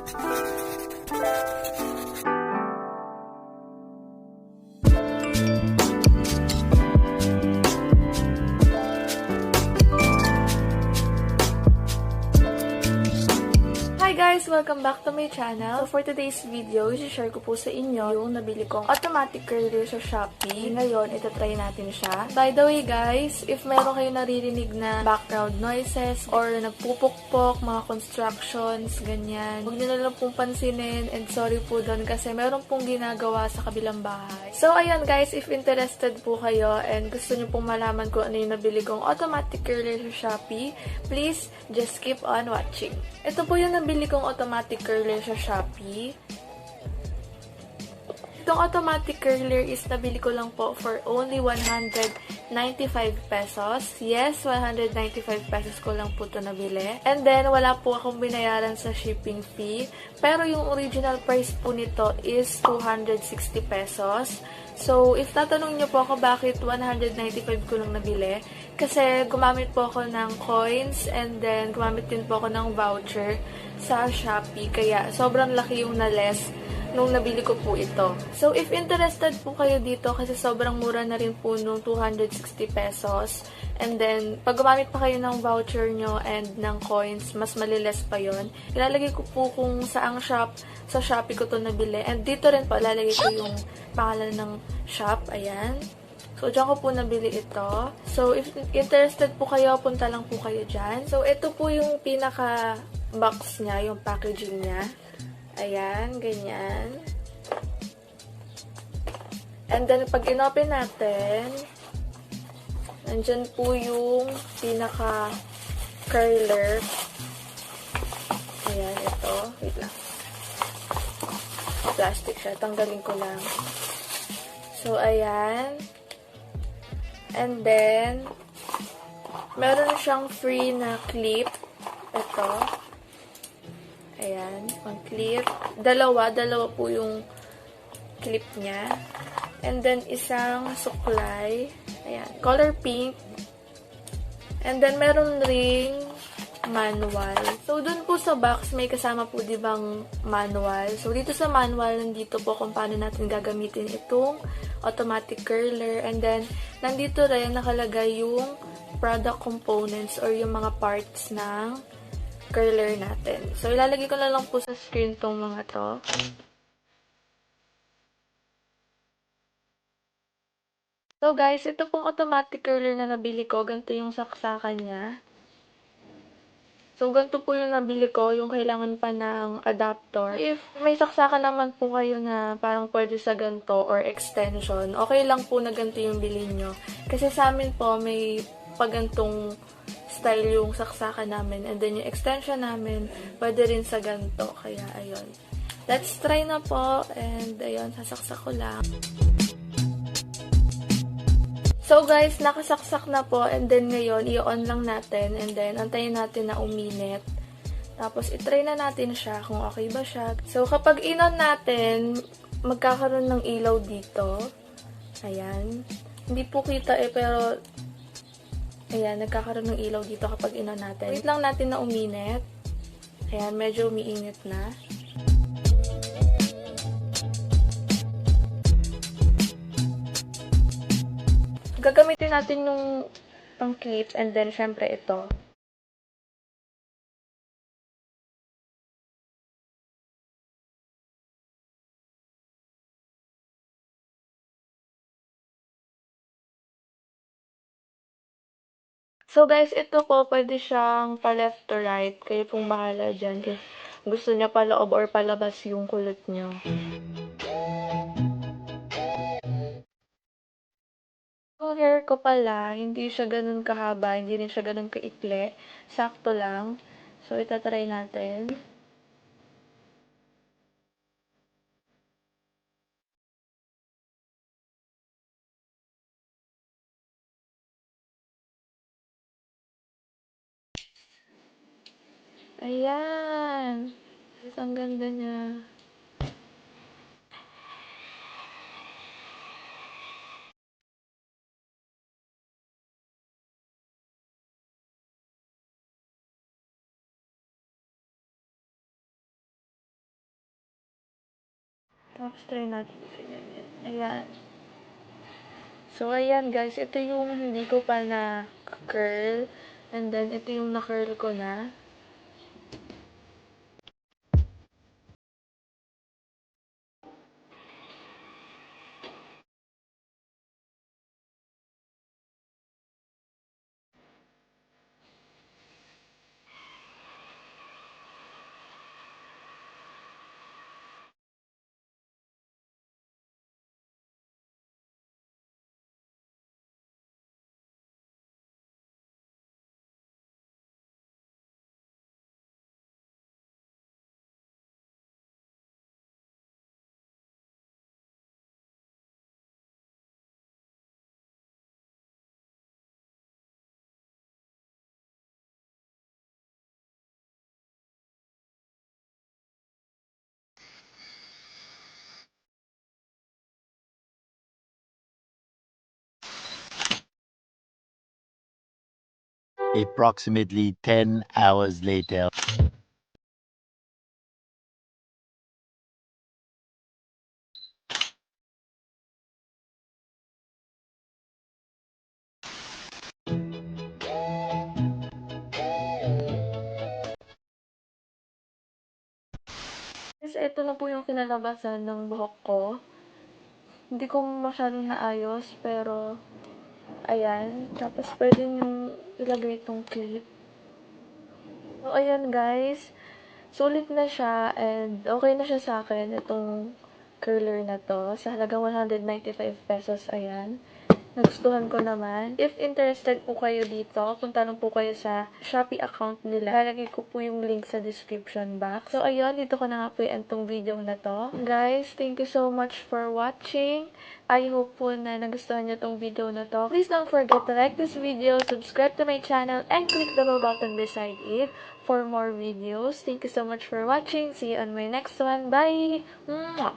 Hi guys! Welcome back to my channel. So for today's video, i-share ko po sa inyo yung nabili kong automatic curler sa Shopee. Ngayon, itatry natin siya. By the way guys, if meron kayo naririnig na background noises or nagpupukpok, mga constructions, ganyan, huwag nyo na lang pong pansinin and sorry po doon kasi meron pong ginagawa sa kabilang bahay. So ayun guys, if interested po kayo and gusto nyo pong malaman kung ano yung nabili kong automatic curler sa Shopee, please just keep on watching. Ito po yung nabili kong automatic curler sa Shopee. Itong automatic curler is nabili ko lang po for only 195 pesos. Yes, 195 pesos ko lang po ito nabili. And then, wala po akong binayaran sa shipping fee. Pero yung original price po nito is 260 pesos. So, if tatanong nyo po ako bakit 195 ko lang nabili, kasi gumamit po ako ng coins and then gumamit din po ako ng voucher sa Shopee. Kaya sobrang laki yung na-less nung nabili ko po ito. So, if interested po kayo dito, kasi sobrang mura na rin po nung 260 pesos. And then, pag gumamit pa kayo ng voucher nyo and ng coins, mas maliles pa yon. Ilalagay ko po kung saang shop sa Shopee ko to nabili. And dito rin po, ilalagay ko yung pangalan ng shop. Ayan. So, dyan ko po nabili ito. So, if interested po kayo, punta lang po kayo dyan. So, ito po yung pinaka-box niya, yung packaging niya. Ayan, ganyan. And then, pag in-open natin, nandyan po yung pinaka-curler. Ayan, ito. Wait lang. Plastic siya. Tanggalin ko lang. So, ayan. And then, meron siyang free na clip. Ito. Ayan, pang clip. Dalawa po yung clip niya. And then, isang suklay. Ayan, color pink. And then, meron ring manual. So, dun po sa box, may kasama po dibang manual. So, dito sa manual, nandito po kung paano natin gagamitin itong automatic curler. And then, nandito rin nakalagay yung product components or yung mga parts ng curler natin. So, ilalagay ko na lang po sa screen tong mga to. So, guys, ito pong automatic curler na nabili ko. Ganito yung saksakan niya. So, ganito po yung nabili ko. Yung kailangan pa ng adapter. If may saksakan naman po kayo na parang pwede sa ganito or extension, okay lang po na ganito yung bilhin nyo. Kasi sa amin po, may pagantong style yung saksakan namin. And then, yung extension namin, pwede rin sa ganito. Kaya, ayun. Let's try na po. And, ayun, sasaksak ko lang. So, guys, nakasaksak na po. And then, ngayon, i-on lang natin. And then, antayin natin na uminit. Tapos, itry na natin siya kung okay ba siya. So, kapag in-on natin, magkakaroon ng ilaw dito. Ayan. Hindi po kita pero ayan, nagkakaroon ng ilaw dito kapag in-on natin. Wait lang natin na uminit. Ayan, medyo umiinit na. Gagamitin natin yung pang clip and then syempre ito. So, guys, ito po, pwede siyang pa-left to right. Kayo pong bahala dyan. Kung gusto niya paloob or palabas yung kulot niyo. Yung hair ko pala, hindi siya ganun kahaba, hindi rin siya ganun kaikli. Sakto lang. So, itatry natin. Ayan! Ang ganda niya. Tapos, try natin sa ganyan. Ayan. So, ayan guys. Ito yung hindi ko pa na-curl. And then, ito yung na-curl ko na. Approximately 10 hours later. Guys, ito na po yung kinalabasan ng buhok ko. Hindi ko masyadong naayos, pero ayan. Tapos, pwede nyo ilagay itong clip. So, ayan guys. Sulit na siya and okay na siya sa akin itong curler na to. Sa halagang 195 pesos, ayan. Nagustuhan ko naman. If interested po kayo dito, punta lang po kayo sa Shopee account nila. Lalagay ko po yung link sa description box. So, ayun, dito ko na nga po yung tong video na to. Guys, thank you so much for watching. I hope po na nagustuhan nyo tong video na to. Please don't forget to like this video, subscribe to my channel, and click the bell button beside it for more videos. Thank you so much for watching. See you on my next one. Bye! Mwah!